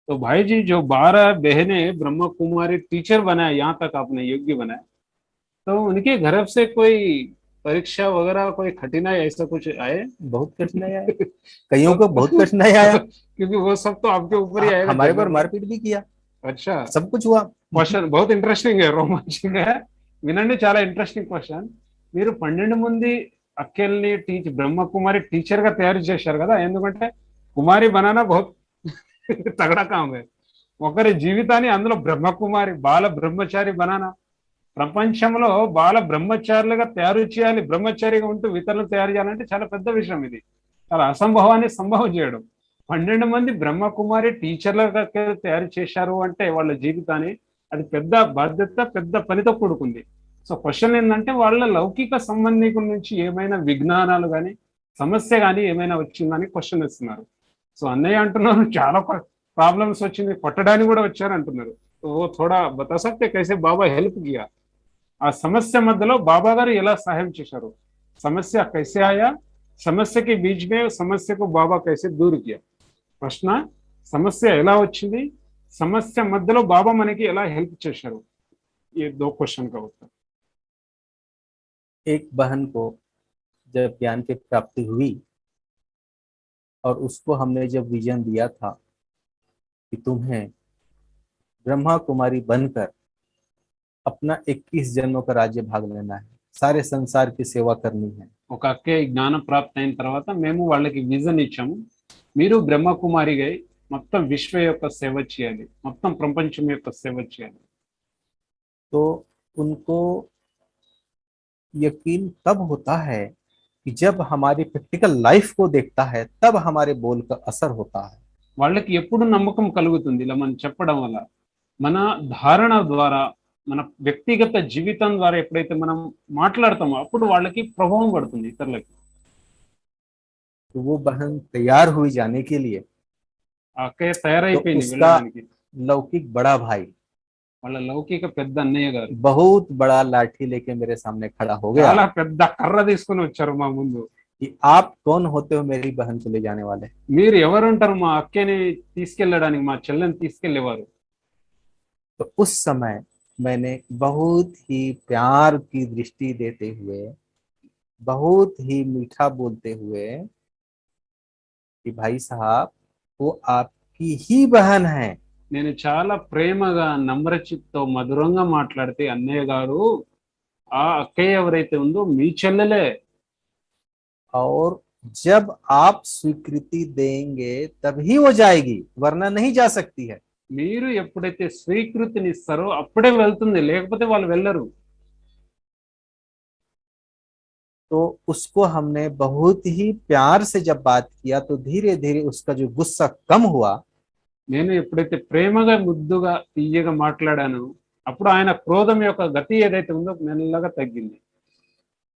तो भाई जी, जो 12 बहनें ब्रह्म कुमारी टीचर बनाए, यहाँ तक आपने योग्य बनाए, तो उनके घर से कोई परीक्षा वगैरह, कोई कठिनाई ऐसा कुछ आए? बहुत कठिनाई आया, कईयों को तब बहुत कठिनाई आया। क्योंकि वो सब तो आपके ऊपर ही आएगा हमारे पर जनरली। मारपीट भी किया, अच्छा। सब कुछ हुआ। క్వశ్చన్ बहुत ఇంట్రెస్టింగ్ है, रोमांचिक है। వినండి, చాలా ఇంట్రెస్టింగ్ క్వశ్చన్. మీరు 12 మంది అక్కల్ని బ్రహ్మకుమారి టీచర్ గా తయారు చేశారు కదా, ఎందుకంటే కుమారి బనానా బహుత్ తగడా కామ్ है. ఒకరి జీవితాన్ని అందులో బ్రహ్మకుమారి బాల బ్రహ్మచారి బనానా, ప్రపంచంలో బాల బ్రహ్మచారులుగా తయారు చేయాలి, బ్రహ్మచారిగా ఉంటూ ఇతరులను తయారు చేయాలంటే చాలా పెద్ద విషయం ఇది. చాలా అసంభవాన్ని సంభవం చేయడం. 12 మంది బ్రహ్మకుమారి టీచర్లుగా తయారు చేశారు అంటే వాళ్ళ జీవితాన్ని, అది పెద్ద బాధ్యత, పెద్ద పనితో కూడుకుంది. సో క్వశ్చన్ ఏంటంటే, వాళ్ళ లౌకిక సంబంధికుల నుంచి ఏమైనా విజ్ఞానాలు కానీ, సమస్య కానీ ఏమైనా వచ్చిందని క్వశ్చన్ ఇస్తున్నారు. సో అన్నయ్య అంటున్నారు చాలా ప్రాబ్లమ్స్ వచ్చింది, కొట్టడానికి కూడా వచ్చారు అంటున్నారు. तो वो थोड़ा बता सकते कैसे बाबा हेल्प किया? ఆ సమస్య మధ్యలో బాబా గారు ఎలా సహాయం చేశారు? సమస్య कैसे आया, సమస్య के बीच में సమస్య को बाबा कैसे दूर किया? ప్రశ్న, సమస్య ఎలా వచ్చింది, సమస్య మధ్యలో బాబా మనకి ఎలా హెల్ప్ చేశారు? ये दो क्वेश्चन का उत्तर. एक बहन को जब ज्ञान की प्राप्ति हुई और उसको हमने जब विजन दिया था कि तुम्हें ब्रह्मा कुमारी बनकर अपना 21 जन्मों का राज्य भाग लेना है, सारे संसार की सेवा करनी है। ఒక అక్కే జ్ఞానం ప్రాప్తి అయిన తర్వాత మేము వాళ్ళకి విజన్ ఇచ్చాము, మీరు బ్రహ్మకుమారిగా మొత్తం విశ్వ యొక్క సేవ చేయాలి, మొత్తం ప్రపంచం యొక్క సేవ చేయాలి. तो उनको यकीन तब होता है कि जब हमारी प्रैक्टिकल लाइफ को देखता है, तब हमारे बोल का असर होता है। వాళ్ళకి ఎప్పుడు నమ్మకం కలుగుతుంది ఇలా మనం చెప్పడం వల్ల? మన ధారణ ద్వారా, మన వ్యక్తిగత జీవితం ద్వారా ఎప్పుడైతే మనం మాట్లాడతామో అప్పుడు వాళ్ళకి ప్రభావం పడుతుంది ఇతరులకి. तो वो बहन तैयार हुई जाने के लिए, ఆ అక్కయ్య तो తయారైపోయింది उसका వెళ్ళడానికి. लौकिक बड़ा भाई వాళ్ళ లౌకిక పెద్ద అన్నయ్య గారు बहुत बड़ा लाठी लेके मेरे सामने खड़ा हो गया చాలా పెద్ద కర్ర తీసుకొని వచ్చారు మా ముందు. कि आप कौन होते हो मेरी बहन को ले जाने वाले। మీరు ఎవరుంటారు మా అక్కని తీసుకెళ్ళడానికి, మా చెల్లెని తీసుకెళ్లేవారు? तो उस समय मैंने बहुत ही प्यार की दृष्टि देते हुए, बहुत ही मीठा बोलते हुए कि भाई साहब वो आपकी ही बहन है। నేను చాలా ప్రేమగా నమ్రచిత్తో మధురంగా మాట్లాడితే, అన్నయ్య గారు, ఆ అక్కయ్య ఎవరైతే ఉందో మీ చెల్లెలే. और जब आप स्वीकृति देंगे तभी वो जाएगी, वरना नहीं जा सकती है। మీరు ఎప్పుడైతే స్వీకృతిని ఇస్తారో అప్పుడే వెళ్తుంది, లేకపోతే వాళ్ళు వెళ్ళరు. तो उसको हमने बहुत ही प्यार से जब बात किया तो धीरे धीरे उसका जो गुस्सा कम हुआ। నేను ఎప్పుడైతే ప్రేమగా ముద్దుగా తీయగా మాట్లాడాను, అప్పుడు ఆయన క్రోధం యొక్క గతి ఏదైతే ఉందో మెల్లగా తగ్గింది.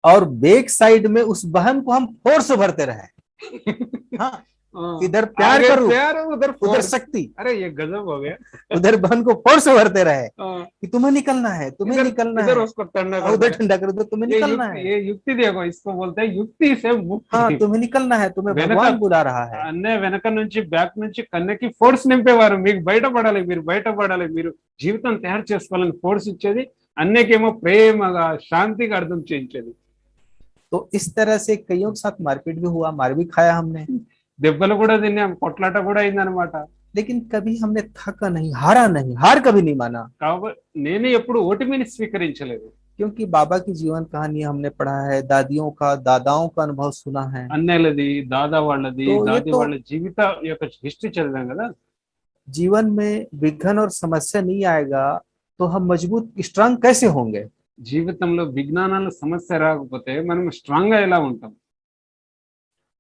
और बैक साइड में उस बहन को हम फोर्स भरते रहे। हाँ, इधर प्यार आगे करो, प्यार, उधर उधर फोर्स. शक्ति, अरे ये गजब हो गया. उधर बहन को फोर्स भरते रहे हाँ, कि तुम्हें निकलना है, तुम्हें इधर निकलना इधर है, उसको ठंडा और कर उधर दे. ठंडा कर दो, तुम्हें निकलना है। ये युक्ति देखो, इसको बोलते हैं युक्ति से हाँ, मुक्ति. तुम्हें निकलना है, तुम्हें వెనక भगवान बुला रहा है। అన్నయ్య వెనక నుంచి, బ్యాక్ నుంచి కన్నకి ఫోర్స్ నింపేవారు. మీకు బయటపడాలి, మీరు బయటపడాలి, మీరు జీవితం తయారు చేసుకోవాలని ఫోర్స్ ఇచ్చేది. అన్నయ్యకేమో ప్రేమగా శాంతిగా అర్థం చేయించేది. तो इस तरह से कईयों के साथ मारपीट भी हुआ, मार भी खाया हमने, దెబ్బలు కూడా తిన్నాం, కొట్లాట కూడా అయిందనమాట. लेकिन कभी हमने थका नहीं, हारा नहीं, हार कभी नहीं माना। కాబట్టి నేను ఎప్పుడు ఓటమిని స్వీకరించలేదు. क्योंकि बाबा की जीवन कहानी हमने पढ़ा है, दादियों का, दादाओं का अनुभव सुना है। అన్నయ్యలది, దాదా వాళ్ళది, तो ये దాది तो వాళ్ళ జీవిత యొక్క హిస్టరీ చదివాం కదా. जीवन में विघ्न और समस्या नहीं आएगा तो हम मजबूत स्ट्रांग कैसे होंगे। జీవితంలో విజ్ఞానాల సమస్య రాకపోతే మనం స్ట్రాంగ్ గా ఎలా ఉంటాం?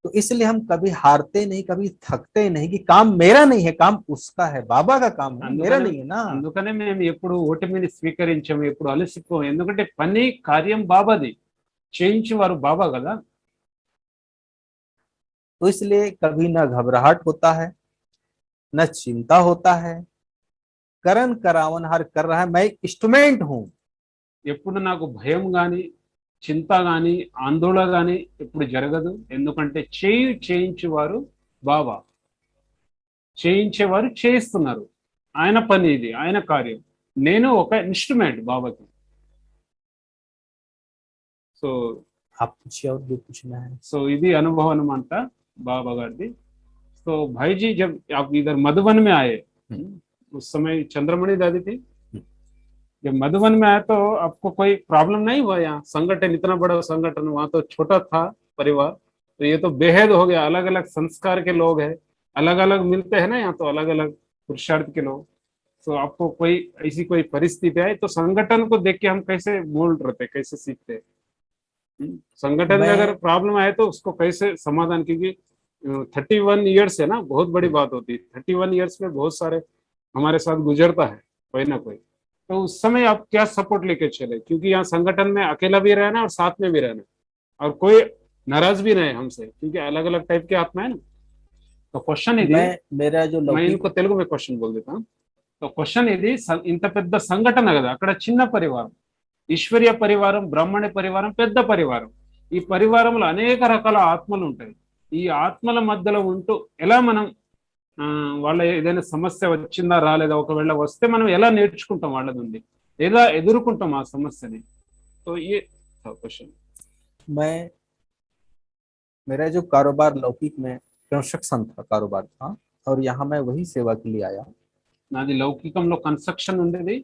तो इसलिए हम कभी हारते नहीं, कभी थकते नहीं कि काम मेरा नहीं है, काम उसका है, बाबा का काम है, मेरा नहीं है ना। అందుకనే మేము ఎప్పుడు ఓటమిని స్వీకరించాము, ఎప్పుడు అలసిపోం. ఎందుకంటే పని కార్యం బాబాది, చేయించేవారు బాబా కదా. तो इसलिए कभी न घबराहट होता है, न चिंता होता है। करण करावन हर कर रहा है, मैं इंस्ट्रूमेंट हूं। ఎప్పుడు నాకు భయం గాని, చింత గాని, ఆందోళన గాని ఎప్పుడు జరగదు. ఎందుకంటే చేయించేవారు బాబా. చేయించేవారు చేయిస్తున్నారు. ఆయన పని ఇది, ఆయన కార్యం. నేను ఒక ఇన్స్ట్రుమెంట్ బాబాకి. సో आप पूछिए और भी पूछना है। సో ఇది అనుభవం అన్నమాట बाबा गाड़ी। तो भाई जी जब आप इधर मधुबन में आए, उस समय चंद्रमणि दादी थी, जब मधुबन में आए तो आपको कोई प्रॉब्लम नहीं हुआ? यहाँ संगठन इतना बड़ा संगठन, वहां तो छोटा था परिवार, तो ये तो बेहद हो गया। अलग अलग संस्कार के लोग हैं, अलग अलग मिलते हैं ना यहाँ, तो अलग अलग पुरुषार्थ के लोग। तो आपको कोई ऐसी कोई परिस्थिति आई तो संगठन को देख के हम कैसे मोल्ड रहते, कैसे सीखते? संगठन में अगर प्रॉब्लम आए तो उसको कैसे समाधान, क्योंकि 31 ईयर्स है ना, बहुत बड़ी बात होती है। 31 ईयर्स में बहुत सारे हमारे साथ गुजरता है कोई ना कोई। तो उस समय आप क्या सपोर्ट लेके चले? क्योंकि यहाँ संगठन में अकेला भी रहना और साथ में भी रहना, और कोई नाराज भी नहीं हमसे, क्योंकि अलग अलग टाइप के आत्मा है ना। तो क्वेश्चन ఇది, मेरा जो मैं इनको తెలుగు में क्वेश्चन बोल देता हूँ। तो क्वेश्चन ఇది, ఇంత పెద్ద సంఘటన కదా, అక్కడ చిన్న పరివారం, ఈశ్వరీయ పరివారం, బ్రాహ్మణ పరివారం, పెద్ద పరివారం. ఈ పరివారంలో అనేక రకాల ఆత్మలు ఉంటాయి. ఈ ఆత్మల మధ్యలో ఉంటూ ఎలా మనం వాళ్ళ ఏదైనా సమస్య వచ్చిందా రాలేదా, ఒకవేళ వస్తే మనం ఎలా నేర్చుకుంటాం వాళ్ళ నుండి, ఎలా ఎదుర్కొంటాం ఆ సమస్యని? तो ये था क्वेश्चन। मैं मेरा जो कारोबार लौकिक में कंस्ट्रक्शन था, कारोबार था, और यहाँ मैं वही सेवा के लिए आया। నాది లౌకికంలో కన్స్ట్రక్షన్ ఉండేది,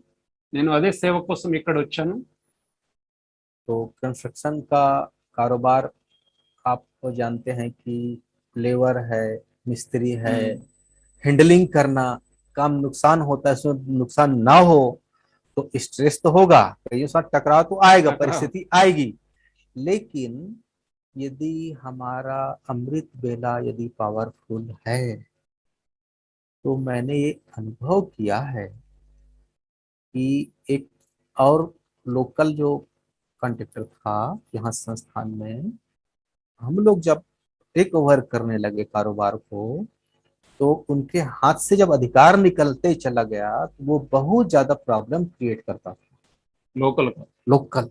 నేను అదే సేవ కోసం ఇక్కడ వచ్చాను। तो कंस्ट्रक्शन का कारोबार आप जानते हैं कि लेबर है, मिस्त्री है, हैंडलिंग करना, काम नुकसान होता है, उसमें नुकसान ना हो तो स्ट्रेस तो होगा, कई साथ टकराव तो आएगा, परिस्थिति आएगी। लेकिन यदि हमारा अमृत बेला यदि पावरफुल है तो मैंने ये अनुभव किया है कि एक और लोकल जो कॉन्ट्रैक्टर था यहाँ संस्थान में, हम लोग जब टेक ओवर करने लगे कारोबार को, तो उनके हाथ से जब अधिकार निकलते चला गया तो वो बहुत ज्यादा प्रॉब्लम क्रिएट करता था लोकल।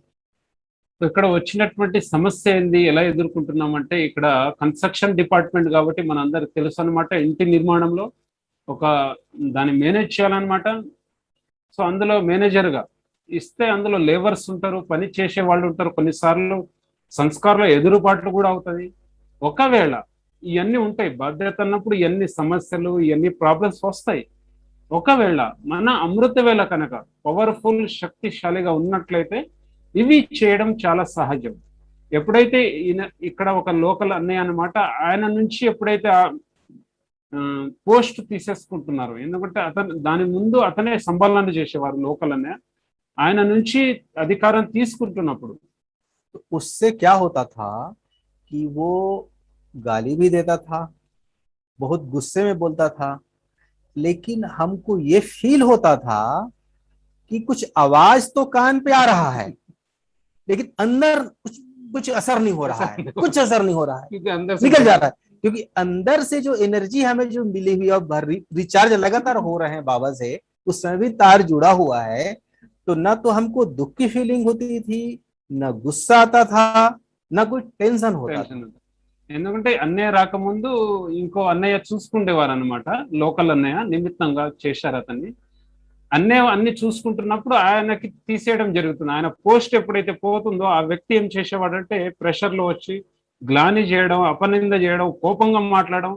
సో ఇక్కడ వచ్చినటువంటి సమస్య ఏంది, ఎలా ఎదుర్కొంటున్నామంటే, ఇక్కడ కన్స్ట్రక్షన్ డిపార్ట్మెంట్ కాబట్టి మనందరికి తెలుసు అన్నమాట, ఇంటి నిర్మాణంలో ఒక దాన్ని మేనేజ్ చేయాలన్నమాట। సో అందులో మేనేజర్గా ఇస్తే అందులో లేబర్స్ ఉంటారు, పని చేసే వాళ్ళు ఉంటారు, కొన్నిసార్లు సంస్కారంలో ఎదురుబాట్లు కూడా అవుతుంది। ఒకవేళ ఇవన్నీ ఉంటాయి, బాధ్యత అన్నప్పుడు ఇవన్నీ సమస్యలు, ఇవన్నీ ప్రాబ్లమ్స్ వస్తాయి। ఒకవేళ మన అమృత వేళ కనుక పవర్ఫుల్ శక్తిశాలిగా ఉన్నట్లయితే ఇవి చేయడం చాలా సహజం। ఎప్పుడైతే ఇక్కడ ఒక లోకల్ అన్నయ్య అన్నమాట, ఆయన నుంచి ఎప్పుడైతే పోస్ట్ తీసేసుకుంటున్నారు, ఎందుకంటే అతను దాని ముందు అతనే సంపాదన చేసేవారు లోకల్ అన్నయ్య, ఆయన నుంచి అధికారం తీసుకుంటున్నప్పుడు उससे क्या होता था कि वो गाली भी देता था, बहुत गुस्से में बोलता था, लेकिन हमको ये फील होता था कि कुछ आवाज तो कान पे आ रहा है, लेकिन अंदर कुछ असर नहीं हो रहा है, कुछ असर नहीं हो रहा है, क्योंकि अंदर निकल जा रहा है, क्योंकि अंदर से जो एनर्जी हमें जो मिली हुई और रिचार्ज लगातार हो रहे हैं बाबा से, उसमें भी तार जुड़ा हुआ है। तो ना तो हमको दुख की फीलिंग होती थी, ना गुस्सा आता था, ना कोई टेंशन होता था। ఎందుకంటే అన్నయ్య రాకముందు ఇంకో అన్నయ్య చూసుకుండేవారు అనమాట, లోకల్ అన్నయ్య నిమిత్తంగా చేశారు అతన్ని। అన్నయ్య అన్ని చూసుకుంటున్నప్పుడు ఆయనకి తీసేయడం జరుగుతుంది। ఆయన పోస్ట్ ఎప్పుడైతే పోతుందో ఆ వ్యక్తి ఏం చేసేవాడంటే ప్రెషర్లో వచ్చి గ్లాని చేయడం, అపనింద చేయడం, కోపంగా మాట్లాడడం,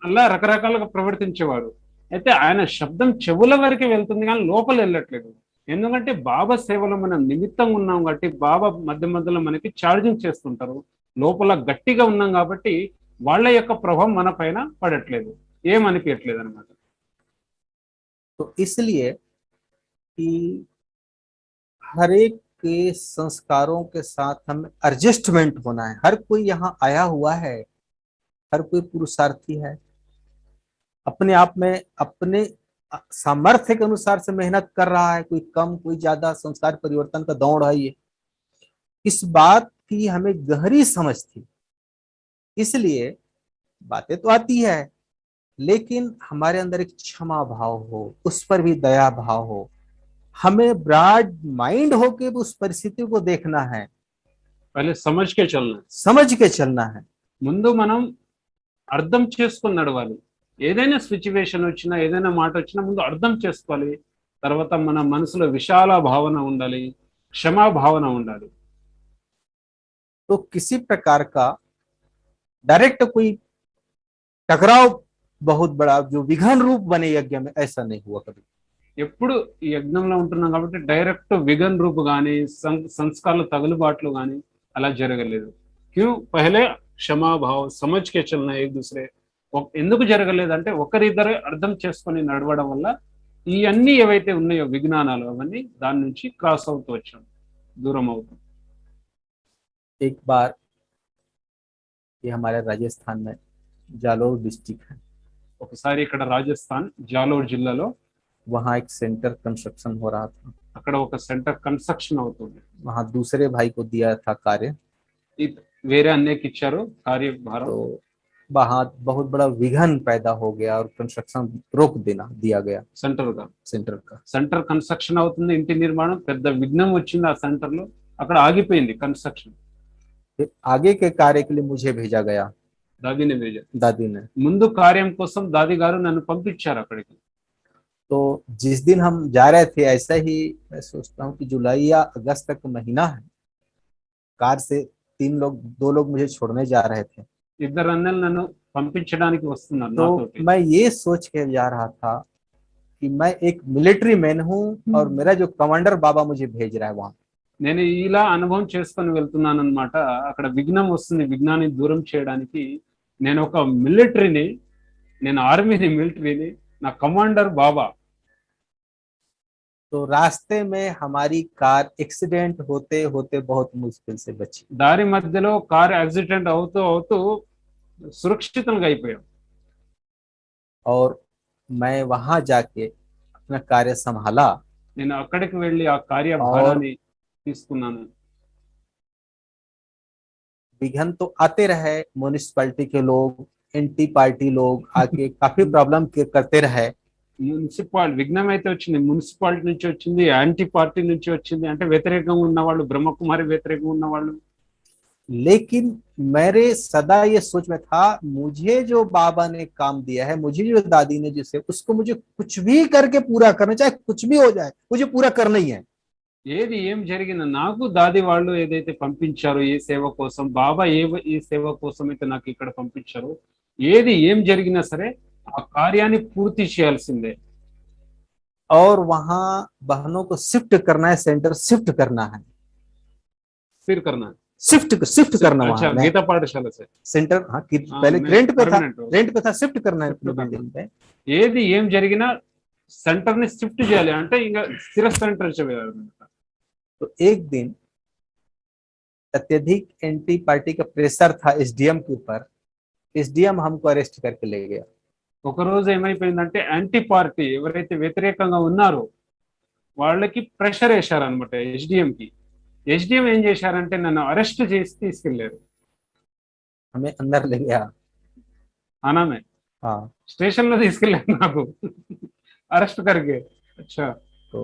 అలా రకరకాలుగా ప్రవర్తించేవారు। అయితే ఆయన శబ్దం చెవుల వరకు వెళ్తుంది కానీ లోపల వెళ్ళట్లేదు, ఎందుకంటే బాబా సేవలో మనం నిమిత్తంగా ఉన్నాం కాబట్టి బాబా మధ్య మధ్యలో మనకి ఛార్జింగ్ చేస్తుంటారు, లోపల గట్టిగా ఉన్నాం కాబట్టి వాళ్ళ యొక్క ప్రభావం మన పైన పడట్లేదు, ఏమనిపించట్లేదు అనమాట। तो इसलिए कि हर एक के संस्कारों के साथ हमें एडजस्टमेंट होना है। हर कोई यहाँ आया हुआ है, हर कोई पुरुषार्थी है, अपने आप में अपने सामर्थ्य के अनुसार से मेहनत कर रहा है, कोई कम कोई ज्यादा, संस्कार परिवर्तन का दौड़ है ये। इस बात की हमें गहरी समझ थी, इसलिए बातें तो आती है, लेकिन हमारे अंदर एक क्षमा भाव हो, उस पर भी दया भाव हो, हमें ब्रॉड माइंड होके उस परिस्थिति को देखना है, पहले समझ के चलना समझ के चलना है। ముందు మనం అర్థం చేసుకొని నడవాలి, ఏదైనా సిచ్యువేషన్ వచ్చినా ఏదైనా మాట వచ్చినా ముందు అర్థం చేసుకోవాలి. తర్వాత మన మనసులో విశాల భావన ఉండాలి, క్షమా భావన ఉండాలి. तो किसी प्रकार का डायरेक्ट कोई टकराव बहुत बड़ा जो विघन रूप बने यज्ञ में, ऐसा नहीं हुआ कभी। ఎప్పుడు ఈ యజ్ఞంలో ఉంటున్నాం కాబట్టి డైరెక్ట్ విగన్ రూప్ కానీ సంస్కారాల తగులుబాట్లు కానీ అలా జరగలేదు. క్యూ పహలే క్షమాభావ సమజ్ కే చలనా ఏక్ దూసరే. ఎందుకు జరగలేదంటే ఒకరిద్దరే అర్థం చేసుకొని నడవడం వల్ల ఈ అన్ని ఏవైతే ఉన్నాయో విజ్ఞానాలు అవన్నీ దాని నుంచి క్రాస్ అవుతూ వచ్చాం, దూరం అవుతాం. एक बार ये हमारे राजस्थान में जालोर डिस्ट्रिक्ट है, ఒకసారి ఇక్కడ రాజస్థాన్ జాలోర్ జిల్లాలో वहाँ एक सेंटर कंस्ट्रक्शन हो रहा था। అక్కడ ఒక సెంటర్ కన్స్ట్రక్షన్ అవుతుంది. वहाँ दूसरे भाई को दिया था कार्य, వేరే అన్నయ్యకి ఇచ్చారు కార్యభారం. तो वहाँ बहुत बड़ा विघन पैदा हो गया और कंस्ट्रक्शन रोक देना दिया गया సెంటర్ గా सेंटर का। సెంటర్ కన్స్ట్రక్షన్ అవుతుంది, ఇంటి నిర్మాణం, పెద్ద విఘ్నం వచ్చింది ఆ సెంటర్ లో, అక్కడ ఆగిపోయింది కన్స్ట్రక్షన్. फिर आगे के कार्य के लिए मुझे भेजा गया దాదిని వేజ दादी ने। ముందు కార్యం కోసం దాది గారు నన్ను పంపించారు అక్కడికి. तो जिस दिन हम जा रहे थे, ऐसा ही मैं सोचता हूँ कि जुलाई या अगस्त तक महीना है, कार से दो लोग मुझे छोड़ने जा रहे थे। ఇద్దరు అన్నలు నన్ను పంపించడానికి వస్తున్నారు तो నాతోటి. मैं ये सोच के जा रहा था कि मैं एक मिलिट्री मैन हूँ और मेरा जो कमांडर बाबा मुझे भेज रहा है वहां। నేను ఇలా అనుభవం చేసుకొని వెళ్తున్నాను అనమాట. అక్కడ విఘ్నం వస్తుంది, విఘ్నాన్ని దూరం చేయడానికి నేను ఒక మిలిటరీని, నేను ఆర్మీని, మిలిటరీని, నా కమాండర్ బాబా. तो रास्ते में हमारी कार एक्सीडेंट होते होते बहुत मुश्किल से बची। దారి మధ్యలో కార్ యాక్సిడెంట్ అవుతూ అవుతూ సురక్షితంగా అయిపోయాం. और मैं वहां जाके अपना कार्य संभाला। నేను అక్కడికి వెళ్ళి ఆ కార్యభారాన్ని తీసుకున్నాను. विघन तो आते रहे, म्युनिसिपैलिटी के लोग, एंटी पार्टी लोग आके काफी प्रॉब्लम करते रहे। విఘ్నం అయితే వచ్చింది, మున్సిపాలిటీ నుంచి వచ్చింది, యాంటీ పార్టీ నుంచి వచ్చింది, అంటే వ్యతిరేకంగా ఉన్న వాళ్ళు, బ్రహ్మకుమారి వ్యతిరేకంగా ఉన్న వాళ్ళు. लेकिन मेरे सदा ये सोच में था, मुझे जो बाबा ने काम दिया है, मुझे जो दादी ने जिसे, उसको मुझे कुछ भी करके पूरा करना, चाहे कुछ भी हो जाए मुझे पूरा करना ही है। ఏది ఏం జరిగినా నాకు దాది వాళ్ళు ఏదైతే పంపించారో ఈ సేవ కోసం, బాబా ఈ సేవ కోసం అయితే నాకు ఇక్కడ పంపించారో, ఏది ఏం జరిగినా సరే ఆ కార్యాన్ని పూర్తి చేయాల్సిందే. और वहां बहनों को शिफ्ट करना है, सेंटर शिफ्ट करना है, फिर करना है। शिफ्ट करना अच्छा, वहां गीता पाठशाला से सेंटर। हाँ, पहले मैं रेंट पे था, permanent हूँ। रेंट पे था, शिफ्ट करना है Shift अपनी करना। बिल्डिंग पे। ఏది ఏం జరిగినా సెంటర్ ని షిఫ్ట్ చేయాలి, అంటే ఇంకా స్థిర సెంటర్ చేయాలి. तो एक दिन अत्यधिक एंटी पार्टी का प्रेशर था एसडीएम के ऊपर, एसडीएम हमको अरेस्ट करके ले गया। ఒక రోజు ఏమైపోయిందంటే యాంటీ పార్టీ ఎవరైతే వ్యతిరేకంగా ఉన్నారో వాళ్ళకి ప్రెషర్ వేశారనమాట ఎస్డిఎం కి. ఎస్డిఎం ఏం చేశారంటే నన్ను అరెస్ట్ చేసి తీసుకెళ్లారు. हमें अंदर ले गया। ఆనామే हाँ, స్టేషన్ లో తీసుకెళ్లారు నాకు అరెస్ట్ करके। अच्छा, तो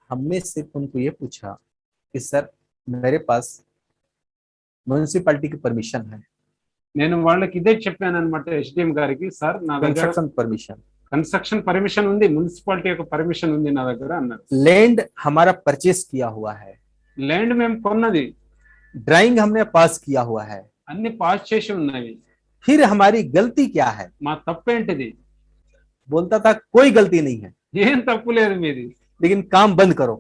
हमने सिर्फ उनको ये पूछा कि सर मेरे पास म्युनिसिपैलिटी की परमिशन है, నేను వాళ్ళకి ఇదే చెప్పాను అనమాట ఎస్డిఎం గారికి, సార్ నా దగ్గర कंस्ट्रक्शन परमिशन, కన్స్ట్రక్షన్ పర్మిషన్ ఉంది, మున్సిపాలిటీ యొక్క పర్మిషన్ ఉంది నా దగ్గర అన్నారు. लैंड हमारा परचेस किया हुआ है, ల్యాండ్ మేము కొన్నది, ड्राइंग हमने पास किया हुआ है, అన్ని పాస్ చేసి ఉన్నవి, फिर हमारी गलती क्या है? మా తప్పేంటిది? बोलता था कोई गलती नहीं है, ఏం తప్పు లేదు మీది, लेकिन काम बंद करो।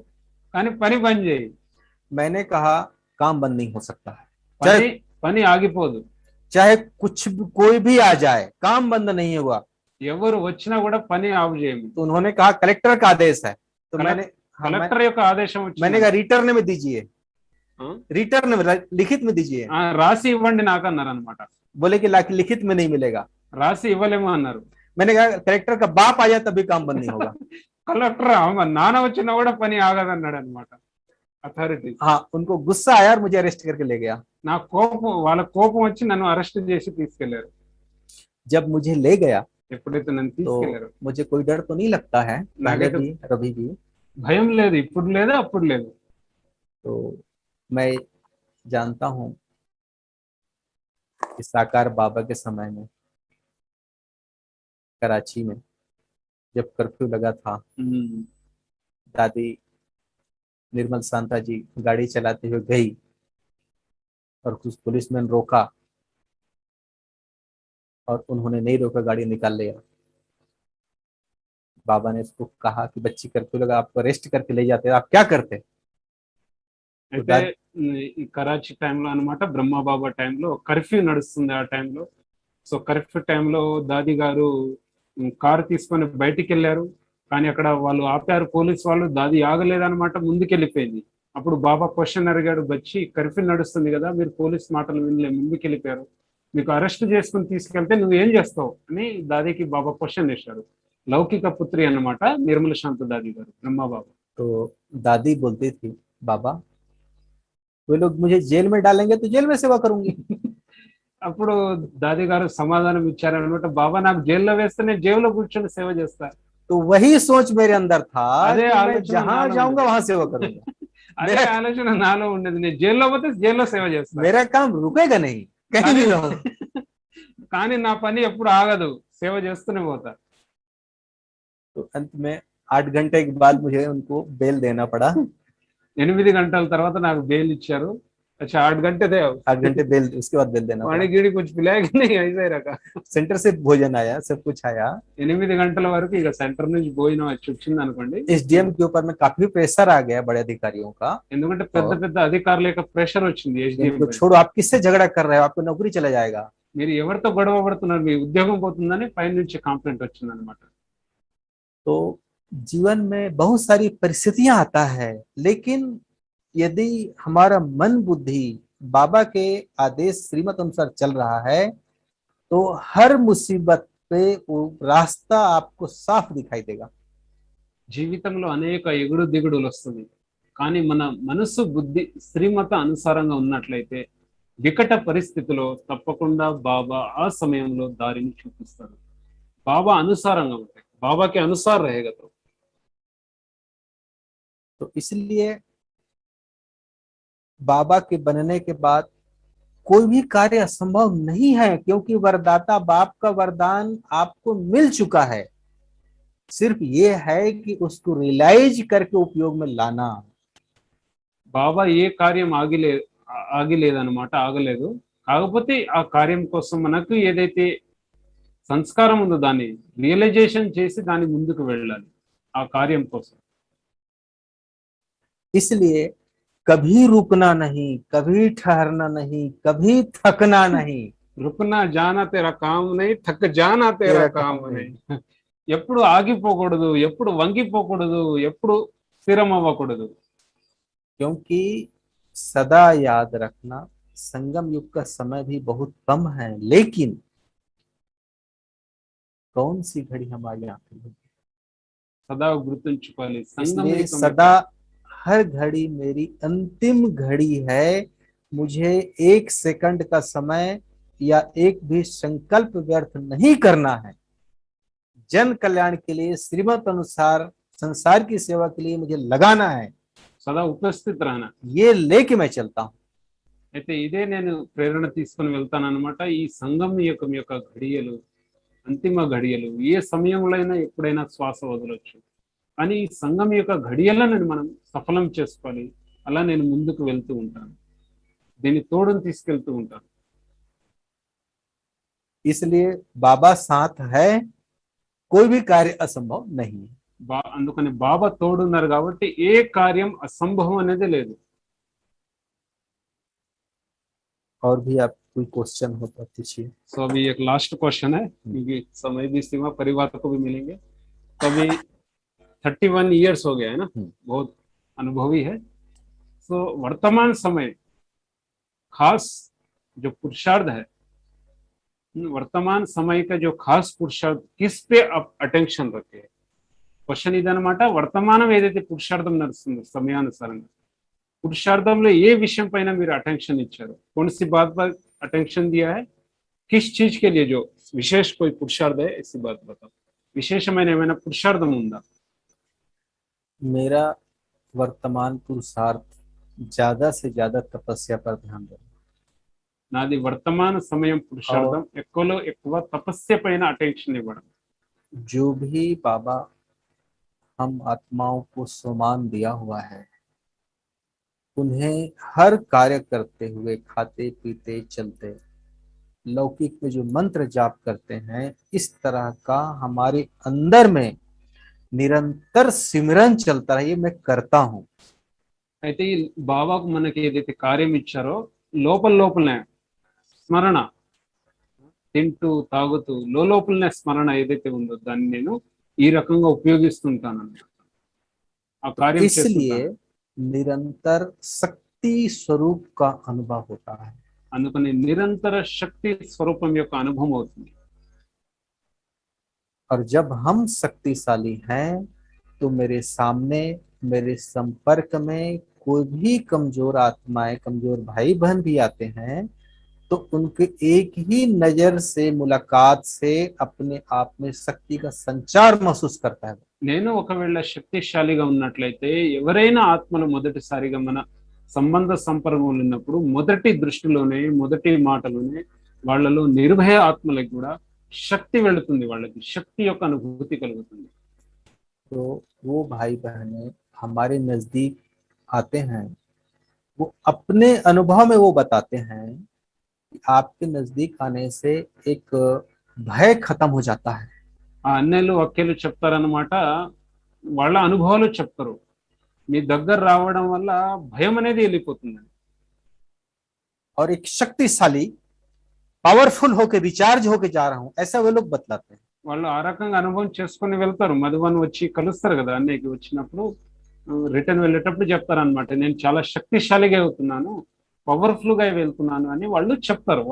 కానీ పని బంద్ చేయి. मैंने कहा काम बंद नहीं हो सकता है, పని ఆగిపోదు, चाहे कुछ भी, कोई भी आ जाए, काम बंद नहीं होगा। ఎవరు వచ్చినా కూడా పని ఆపు చేయము. तो उन्होंने कहा कलेक्टर का आदेश है, तो मैंने కలెక్టర్ యొక్క ఆదేశం मैंने कहा रिटर्न में दीजिए, हाँ? रिटर्न में लिखित में दीजिए। రాసి ఇవ్వండి నాకు అన్నారు అనమాట. बोले कि लिखित में नहीं मिलेगा। రాసి ఇవ్వలేము అన్నారు. मैंने कहा कलेक्टर का बाप आ जाए तभी काम बंद नहीं होगा। కలెక్టర్ నాన్న వచ్చినా కూడా పని ఆగదన్నాడు అనమాట అథారిటీ. हाँ, उनको गुस्सा आया और मुझे अरेस्ट करके ले गया। నా కోపం, వాళ్ళ కోపం వచ్చి నన్ను అరెస్ట్ చేసి తీసుకెళ్లారు. जब मुझे ले गया ఎప్పుడైతే నన్ను तो తీసుకెళ్లారు मुझे कोई डर तो नहीं लगता है, पहले लगे तो- भी और अभी भी। భయం లేదు, ఇప్పుడు లేదు అప్పుడు లేదు. तो मैं जानता हूँ कि साकार बाबा के समय में कराची में जब कर्फ्यू लगा था, दादी निर्मल शांता जी गाड़ी चलाते हुए गई और कुछ पुलिसमैन रोका और उन्होंने नहीं रोका, गाड़ी निकाल लिया। बाबा ने उसको कहा कि बच्ची कर्फ्यू लगा, आपको अरेस्ट करके ले जाते, आप क्या करते? तो అయితే ఈ కరాచీ టైంలో అన్నమాట బ్రహ్మబాబా టైంలో కర్ఫ్యూ నడుస్తుంది ఆ టైంలో. సో కర్ఫ్యూ టైంలో దాది గారు కారు తీసుకొని బయటికి వెళ్ళారు. కానీ అక్కడ వాళ్ళు ఆపారు పోలీస్ వాళ్ళు. దాది ఆగలేదన్నమాట, ముందుకెళ్ళిపోయింది. అప్పుడు బాబా క్వశ్చన్ అడిగాడు, బచ్చి కర్ఫ్యూ నడుస్తుంది కదా, మీరు పోలీస్ మాటలు వినలే, ముందుకెళ్ళిపోయారు, మీకు అరెస్ట్ చేసుకుని తీసుకెళ్తే నువ్వు ఏం చేస్తావు అని దాదికి బాబా క్వశ్చన్ వేశారు. లౌకిక పుత్రి అన్నమాట నిర్మల శాంత దాది గారు, బ్రహ్మబాబా. तो दादी बोलती थी, बाबा वे लोग मुझे जेल में डालेंगे तो जेल में सेवा करूंगी। అప్పుడు దాది గారు సమాధానం ఇచ్చారనమాట, బాబా నాకు జైల్లో వేస్తే నేను జైల్లో కూర్చొని సేవ చేస్తా. तो वही सोच मेरे अंदर था అదే कि मैं ఆలోచన जहां నాలో जाऊंगा ఉండేది. वहां सेवा करूंगा। అదే ఆలోచన నాలో ఉండేది, నేను జైల్లో పోతే జైల్లో సేవ చేస్తా. मेरा काम रुकेगा नहीं, कहीं भी रहो। కానీ నా పని ఎప్పుడు ఆగదు, సేవ చేస్తూనే పోతా. तो अंत में 8 घंटे के बाद मुझे उनको बेल देना पड़ा। 8 గంటల తర్వాత నాకు బెయిల్ ఇచ్చారు. अच्छा 8 घंटे थे, 8 घंटे बेल, उसके बाद बेल देना पानी पड़ा। गिड़ी कुछ पिलाया कि नहीं, ऐसा ही रखा. सेंटर से भोजन आया, सब कुछ आया। 8 గంటల వరకు ఇక సెంటర్ నుంచి భోజనం వచ్చి వచ్చింది అనుకోండి. एसडीएम के ऊपर में काफी प्रेशर आ गया, बड़े अधिकारियों का। ఎందుకంటే పెద్ద పెద్ద అధికారుల యొక్క ప్రెషర్ వచ్చింది ఎస్డిఎం. इनको छोड़ो, आप किससे झगड़ा कर रहे हो, आपको नौकरी चला जाएगा। మీరు ఎవరితో గొడవ పడుతున్నారు, మీ ఉద్యోగం పోతుందని పై నుంచి కంప్లైంట్ వచ్చింది అనమాట. तो जीवन में बहुत सारी परिस्थितियां आता है, लेकिन यदि हमारा मन बुद्धि बाबा के आदेश श्रीमत अनुसार चल रहा है तो हर मुसीबत पे वो रास्ता आपको साफ दिखाई देगा। జీవితంలో అనేక ఎగుడు దిగుడులు వస్తుంది, కానీ మన మనసు బుద్ధి శ్రీమత అనుసారంగా ఉన్నట్లయితే వికట పరిస్థితిలో తప్పకుండా బాబా ఆ సమయంలో దారిని చూపిస్తారు. బాబా అనుసారంగా ఉంటాయి, బాబాకి అనుసాर रहेगा तो इसलिए बाबा के बनने के बाद कोई भी कार्य असंभव नहीं है, क्योंकि वरदाता बाप का वरदान आपको मिल चुका है। सिर्फ ये है कि उसको रियलाइज करके उपयोग में लाना। బాబా ఏ కార్యం ఆగిలేదన్నమాట, ఆగలేదు. కాకపోతే ఆ కార్యం కోసం మనకు ఏదైతే సంస్కారం ఉందో దాన్ని రియలైజేషన్ చేసి దాని ముందుకు వెళ్ళాలి ఆ కార్యం కోసం. इसलिए कभी रुकना नहीं, कभी ठहरना नहीं, कभी थकना नहीं। రుకునా జానా తేరా కామ్ నహీ, థక్ జానా తేరా కామ్ నహీ. ఎప్పుడు ఆగిపోకూడదు, ఎప్పుడు వంగిపోకూడదు, ఎప్పుడు స్థిరం అవ్వకూడదు. क्योंकि सदा याद रखना, संगम युग का समय भी बहुत कम है, लेकिन कौन सी घड़ी हमारी आखिरी होगी। సదా గుర్తుంచుకోవాలి, इसलिए सदा हर घड़ी मेरी अंतिम घड़ी है। मुझे 1 सेकंड का समय या एक भी संकल्प व्यर्थ नहीं करना है। जन कल्याण के लिए श्रीमत अनुसार संसार की सेवा के लिए मुझे लगाना है, సదా ఉపస్థితి రానా. ये लेके मैं चलता हूँ। అయితే ఇదే నేను ప్రేరణ తీసుకొని వెళ్తాను అనమాట. ఈ సంఘం యొక్క ఘడియలు అంతిమ ఘడియలు, ఏ సమయంలో అయినా ఎప్పుడైనా శ్వాస వదలొచ్చు, కానీ ఈ సంఘం యొక్క ఘడియలను మనం సఫలం చేసుకోవాలి. అలా నేను ముందుకు వెళ్తూ ఉంటాను, దీన్ని తోడుని తీసుకెళ్తూ ఉంటాను. इसलिए बाबा साथ है, कोई भी कार्य असंभव नहीं है। అందుకని బాబా తోడున్నారు కాబట్టి ఏ కార్యం అసంభవం అనేది లేదు. और भी आप कोई क्वेश्चन हो तो पूछिए। सो अभी एक लास्ट क्वेश्चन है, क्योंकि समय भी सीमा, परिवार को भी मिलेंगे. तो अभी 31 ईयर्स हो गया है ना, बहुत अनुभवी है. सो वर्तमान समय खास जो पुरुषार्थ है, वर्तमान समय का जो खास पुरुषार्थ किस पे आप अटेंशन रखे. క్వశ్చన్ ఇదనమాట. వర్తమానం ఏదైతే పురుషార్థం నడుస్తుందో సమయానుసారంగా, పురుషార్థంలో ఏ విషయం పైన మీరు అటెన్షన్ ఇచ్చారు, कौन सी बात पर अटेंशन दिया है, किस चीज के लिए जो विशेष कोई पुरुषार्थ है, ऐसी बात बताओ. విశేషమైన ఏమైనా పురుషార్థం ఉందా? मेरा वर्तमान पुरुषार्थ ज्यादा से ज्यादा तपस्या पर ध्यान देना। నాది వర్తమాన సమయం పురుషార్థం ఎక్కువలో ఎక్కువ తపస్య పైన అటెన్షన్ ఇవ్వడం. जो भी बाबा हम आत्माओं को सम्मान दिया हुआ है, उन्हें हर कार्य करते हुए, खाते पीते चलते, लौकिक में जो मंत्र जाप करते हैं, इस तरह का हमारे अंदर में निरंतर सिमरन चलता रहे, ये मैं करता हूँ। అయితే ఈ బాబాకు మనకి ఏదైతే కార్యం ఇచ్చారో లోపల లోపలనే స్మరణ, తింటూ తాగుతూ లోపలనే స్మరణ ఏదైతే ఉందో దాన్ని నేను ఈ రకంగా ఉపయోగిస్తుంటాను అన్నమాట. ఆ तो కార్యం इसलिए చేస్తుంటాను. निरंतर शक्ति स्वरूप का अनुभव होता है। అందుకని నిరంతర శక్తి స్వరూపం యొక్క అనుభవం అవుతుంది. और जब हम शक्तिशाली हैं तो मेरे सामने, मेरे संपर्क में कोई भी कमजोर आत्माएं, कमजोर भाई बहन भी आते हैं, तो उनके एक ही नजर से, मुलाकात से अपने आप में शक्ति का संचार महसूस करता है। నేను ఒకవేళ శక్తిశాలిగా ఉన్నట్లయితే ఎవరైనా ఆత్మలు మొదటిసారిగా మన సంబంధ సంపర్కంలో ఉన్నప్పుడు మొదటి దృష్టిలోనే, మొదటి మాటలోనే వాళ్ళలో నిర్భయ ఆత్మలకు కూడా శక్తి వెళుతుంది, వాళ్ళకి శక్తి యొక్క అనుభూతి కలుగుతుంది. तो वो भाई बहनें हमारे नजदीक आते हैं, वो अपने अनुभव में वो बताते हैं कि आपके नजदीक आने से एक भय खत्म हो जाता है। ఆ అన్నయ్యలు అక్కలు చెప్తారన్నమాట, వాళ్ళ అనుభవాలు చెప్తారు. మీ దగ్గర రావడం వల్ల భయం అనేది వెళ్ళిపోతుందని. और एक शक्तिशाली, पावरफुल होके, रिचार्ज होके जा रहा हूं, ऐसा वो लोग बतलाते हैं। వాళ్ళు ఆ రకంగా అనుభవం చేసుకుని వెళ్తారు. మధువన్ వచ్చి కలుస్తారు కదా అన్నయ్యకి, వచ్చినప్పుడు రిటర్న్ వెళ్ళేటప్పుడు చెప్తారనమాట, నేను చాలా శక్తిశాలిగా అవుతున్నాను, పవర్ఫుల్ గా వెళ్తున్నాను అని వాళ్ళు చెప్తారు.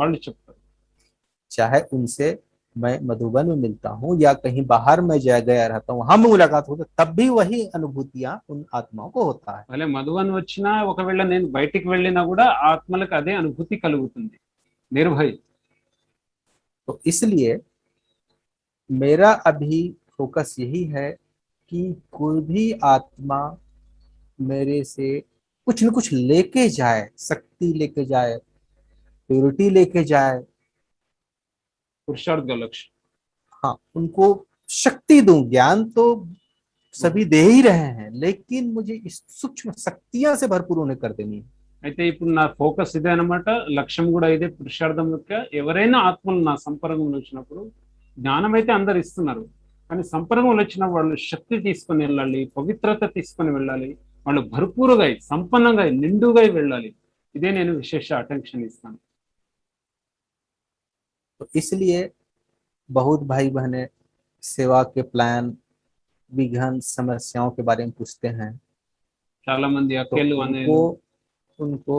चाहे उनसे मैं मधुबन में मिलता हूँ या कहीं बाहर में गया रहता हूँ, हम मुलाकात होते तब भी वही अनुभूतियां उन आत्माओं को होता है। భలే మధువన్ వచ్చినా ఒకవేళ నేను బయటికి వెళ్ళినా కూడా ఆత్మలకు అదే అనుభూతి కలుగుతుంది, నిర్భయ్. तो इसलिए मेरा अभी फोकस यही है कि कोई भी आत्मा मेरे से कुछ न कुछ लेके जाए, शक्ति लेके जाए, प्योरिटी लेके जाए। పురుషార్థ లక్ష్యం. हाँ, उनको शक्ति दूं। ज्ञान तो सभी दे ही रहे हैं, लेकिन मुझे इस सूक्ष्म शक्तियां से भरपूर उन्हें कर देनी है। అయితే ఇప్పుడు నా ఫోకస్ ఇదే అనమాట, లక్ష్యం కూడా ఇదే. పురుషార్థం యొక్క ఎవరైనా ఆత్మలు నా సంపర్కంలో వచ్చినప్పుడు, జ్ఞానం అయితే అందరు ఇస్తున్నారు, కానీ సంపర్కంలో వచ్చిన వాళ్ళు శక్తి తీసుకొని వెళ్ళాలి, పవిత్రత తీసుకొని వెళ్ళాలి, వాళ్ళు భర్పూరుగా సంపన్నంగా నిండుగా వెళ్ళాలి. ఇదే నేను విశేష అటెన్షన్ ఇస్తాను. तो इसलिए बहुत भाई बहने सेवा के प्लान, विघन, समस्याओं के बारे में पूछते हैं। చాలా మంది तो అక్కలు उनको उनको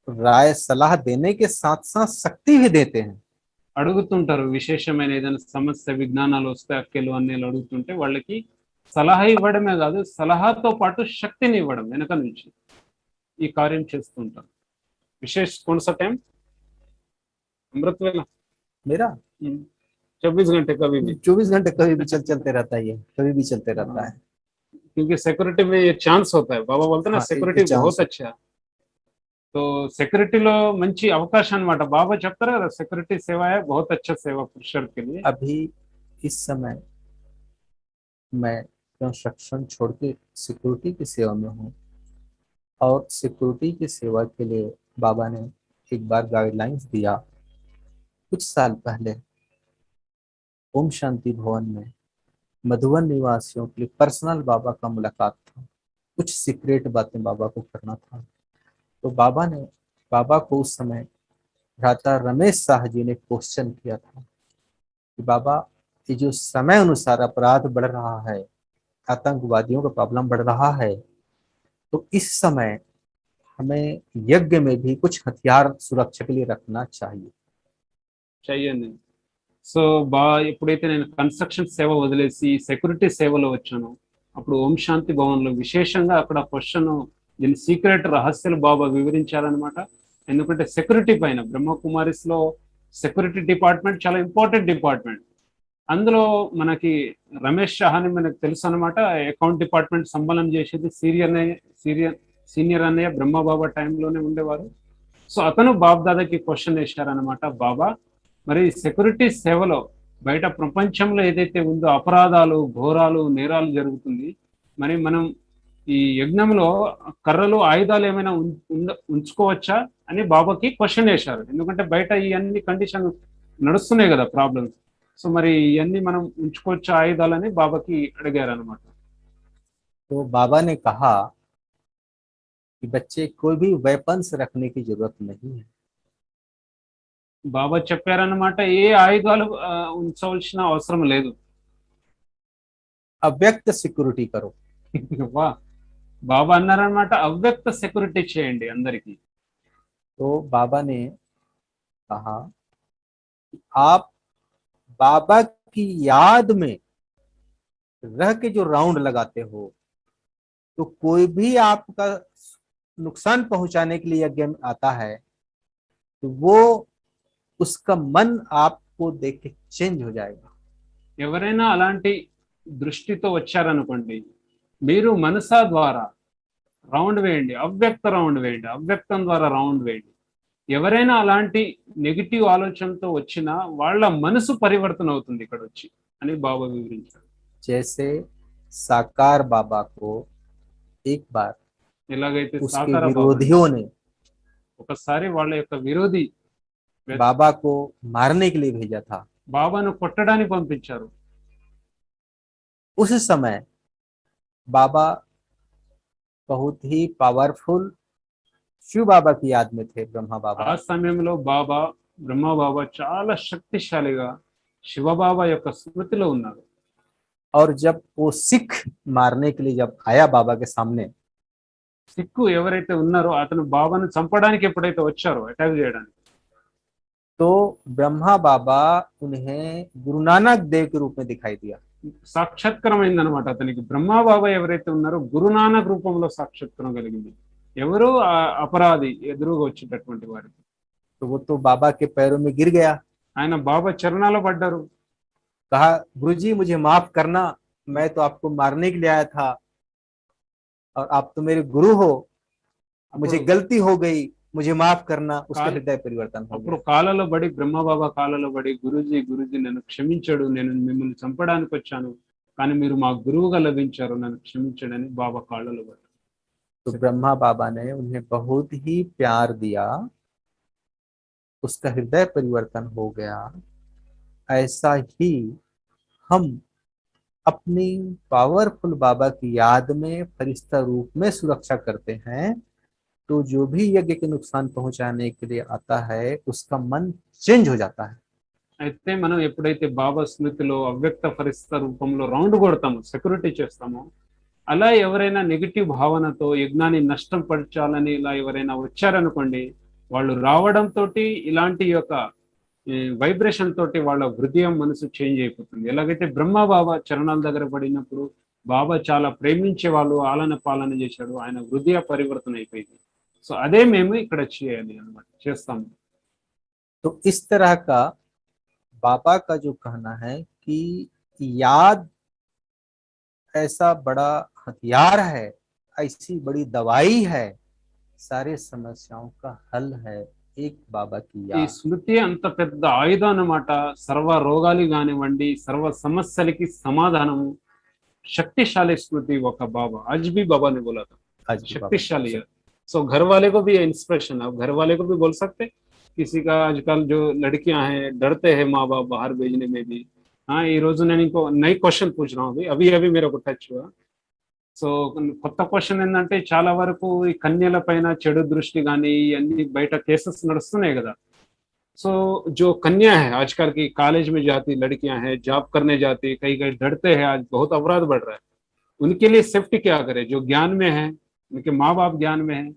राय सलाह देने के साथ साथ शक्ति भी देते हैं। అడుగుతుంటారు, విశేషమైన ఏదైనా సమస్య విజ్ఞానాలు వస్తే అక్కలు అన్నలు అడుగుతుంటే వాళ్ళకి సలహా ఇవ్వడమే కాదు, సలహాతో పాటు శక్తిని ఇవ్వడం వెనక నుంచి ఈ కార్యం చేస్తుంటారు. విశేష कौन सा टाइम? अमृत वेला मेरा 24 घंटे कभी भी, 24 घंटे कभी भी चलते रहता है, ये कभी भी चलते रहता है। क्योंकि सिक्योरिटी में ये चांस होता है. बाबा बोलते ना हाँ, सिक्योरिटी ये chance बहुत अच्छा. तो సెక్యూరిటీలో మంచి అవకాశం అన్నమాట. బాబా చెప్తారు కదా, సెక్యూరిటీ సేవ है बहुत अच्छा सेवा पुरुषार्थ के लिए. अभी इस समय मैं कंस्ट्रक्शन छोड़ के सिक्योरिटी की सेवा में हूँ, और सिक्योरिटी की सेवा के लिए बाबा ने एक बार गाइडलाइंस दिया। कुछ साल पहले ओम शांति भवन में मधुबन निवासियों के लिए पर्सनल बाबा का मुलाकात था। कुछ सीक्रेट बातें बाबा को करना था। तो बाबा को उस समय भ्राता रमेश शाह जी ने क्वेश्चन किया था कि बाबा, ये जो समय अनुसार अपराध बढ़ रहा है, आतंकवादियों का प्रॉब्लम बढ़ रहा है, तो इस समय हमें यज्ञ में भी कुछ हथियार सुरक्षा के लिए रखना चाहिए। చెయ్యండి. సో ఎప్పుడైతే నేను కన్స్ట్రక్షన్ సేవ వదిలేసి సెక్యూరిటీ సేవలో వచ్చాను, అప్పుడు ఓం శాంతి భవన్లో విశేషంగా అక్కడ క్వశ్చన్, దీని సీక్రెట్ రహస్యాలు బాబా వివరించారనమాట. ఎందుకంటే సెక్యూరిటీ పైన బ్రహ్మకుమారిస్ లో సెక్యూరిటీ డిపార్ట్మెంట్ చాలా ఇంపార్టెంట్ డిపార్ట్మెంట్. అందులో మనకి రమేష్ షా అని మనకు తెలుసు అనమాట, అకౌంట్ డిపార్ట్మెంట్ సంబలం చేసేది సీనియర్ అన్నయ్య బ్రహ్మబాబా టైంలోనే ఉండేవారు. సో అతను బాబ్ దాదాకి క్వశ్చన్ వేశారనమాట, బాబా మరి సెక్యూరిటీ సేవలో బయట ప్రపంచంలో ఏదైతే ఉందో అపరాధాలు, ఘోరాలు, నేరాలు జరుగుతుంది. మరి మనం ఈ యజ్ఞంలో కర్రలు, ఆయుధాలు ఏమైనా ఉంచుకోవచ్చా అని బాబాకి క్వశ్చన్ వేశారు. ఎందుకంటే బయట ఈ అన్ని కండిషన్ నడుస్తున్నాయి కదా ప్రాబ్లమ్స్. సో మరి ఇవన్నీ మనం ఉంచుకోవచ్చా ఆయుధాలని బాబాకి అడిగారు అనమాట. तो बाबा ने कहा कि बच्चे कोई भी वेपन्स रखने की जरूरत नहीं है। బాబా చెప్పారన్నమాట, ఏ ఆయుధాలు ఉంచవలసిన అవసరం లేదు. अव्यक्त सिक्योरिटी करो। వా బాబా అన్నారనమాట, అవ్యక్త సెక్యూరిటీ చేయండి అందరికి. तो बाबा ने कहा कि आप बाबा की याद में रह के जो राउंड लगाते हो, तो कोई भी आपका नुकसान पहुंचाने के लिए यज्ञ में आता है तो वो उसका मन आपको देख के चेंज हो जाएगा। ఎవరైనా అలాంటి దృష్టితో వచ్చారనుకోండి, మీరు మనసా ద్వారా రౌండ్ వేయండి, అవ్యక్త రౌండ్ వేయండి, అవ్యక్తం ద్వారా రౌండ్ వేయండి. ఎవరైనా అలాంటి నెగిటివ్ ఆలోచనతో వచ్చినా వాళ్ళ మనసు పరివర్తన అవుతుంది ఇక్కడ వచ్చి అని బాబా వివరించారు. जैसे साकार बाबा को एक बार ఎలాగైతే उसके సాకార బాబా विरोधियों ने ఒకసారి వాళ్ళ యొక్క విరోధి बाबा को मारने के लिए भेजा था, బాబాను కొట్టడానికి పంపించారు. उस समय बाबा बहुत ही पावरफुल शिव बाबा की याद में थे, ब्रह्मा ఆ बाबा। సమయంలో బాబా, బ్రహ్మ బాబా చాలా శక్తిశాలిగా శివబాబా యొక్క స్మృతిలో ఉన్నారు. और जब वो सिख मारने के लिए जब आया बाबा के सामने, సిక్కు ఎవరైతే ఉన్నారో అతను బాబాను చంపడానికి ఎప్పుడైతే వచ్చారో, అటాక్ చేయడానికి, तो ब्रह्मा बाबा उन्हें गुरु नानक देव के रूप में दिखाई दिया। సాక్షాత్కారం అయిందనమాట అతనికి. బ్రహ్మా బాబా ఎవరైతే ఉన్నారో గురునానక్ రూపంలో సాక్షాత్కారం కలిగింది. ఎవరు? ఆ అపరాధి ఎదురుగా వచ్చేటటువంటి వారికి. तो वो तो बाबा के पैरों में गिर गया, ఆయన బాబా చరణాలు పడ్డారు. कहा गुरुजी मुझे माफ करना, मैं तो आपको मारने के लिए आया था और आप तो मेरे गुरु हो, मुझे गलती हो गई, मुझे माफ करना। उसका हृदय परिवर्तन हो అప్పుడు गया। కాళ్ళలో పడి, బ్రహ్మ బాబా కాళ్ళలో పడి, గురుజీ గురుజీ నన్ను క్షమించాడు, నేను మిమ్మల్ని చంపడానికి వచ్చాను, కానీ మీరు మా గురువుగా లభించారు, నన్ను క్షమించడని బాబా కాళ్ళలో పడ్డారు. तो ब्रह्मा बाबा ने उन्हें बहुत ही प्यार दिया, उसका हृदय परिवर्तन हो गया। ऐसा ही हम अपनी पावरफुल बाबा की याद में फरिश्ता रूप में सुरक्षा करते हैं, तो जो भी यज्ञ के नुकसान पहुंचाने के लिए आता है उसका मन चेंज हो जाता है। అయితే మనం ఎప్పుడైతే బాబా స్మృతిలో అవ్యక్త పరిస్థిత రూపంలో రౌండ్ కొడతామో, సెక్యూరిటీ చేస్తామో, అలా ఎవరైనా నెగిటివ్ భావనతో యజ్ఞాన్ని నష్టం పరచాలని ఇలా ఎవరైనా వచ్చారనుకోండి, వాళ్ళు రావడంతో ఇలాంటి యొక్క వైబ్రేషన్ తోటి వాళ్ళ హృదయం, మనసు చేంజ్ అయిపోతుంది. ఎలాగైతే బ్రహ్మ బాబా చరణాల దగ్గర పడినప్పుడు బాబా చాలా ప్రేమించే వాళ్ళు, ఆలన పాలన చేశాడు, ఆయన హృదయ పరివర్తన అయిపోయింది. సో అదే మేము ఇక్కడ చేయాలి అన్నమాట, చేస్తాము. तो इस तरह का बाबा का जो कहना है कि याद ऐसा बड़ा हथियार है, ऐसी बड़ी दवाई है, सारे समस्याओं का हल है एक बाबा की ఈ याद। స్మృతి అంత పెద్ద ఆయుధం అన్నమాట. సర్వ రోగాలు కానివ్వండి, సర్వ సమస్యలకి సమాధానము, शक्तिशाली स्मृति वो का बाबा, आज भी बाबा ने बोला था आज भी बाबा शक्तिशाली है. सो घर वाले को भी इंस्पिरेशन है. घर वाले को भी बोल सकते. किसी का आजकल जो लड़कियां हैं डरते हैं माँ बाप बाहर भेजने में भी. हाँ, ఈ రోజు నేను ఇంకో నై క్వశ్చన్ పూछ रहा हूँ अभी अभी मेरे को टच हुआ. సో కొత్త క్వశ్చన్ ఏంటంటే, చాలా వరకు ఈ కన్యల పైన చెడు దృష్టి కానీ అన్ని బయట కేసెస్ నడుస్తున్నాయి కదా. सो जो कन्या है आजकल की, कॉलेज में जाती लड़कियां हैं, जॉब करने जाती, कई कई डरते हैं, आज बहुत अपराध बढ़ रहा है. उनके लिए सेफ्टी क्या करे? जो ज्ञान में है, उनके माँ बाप ज्ञान में है,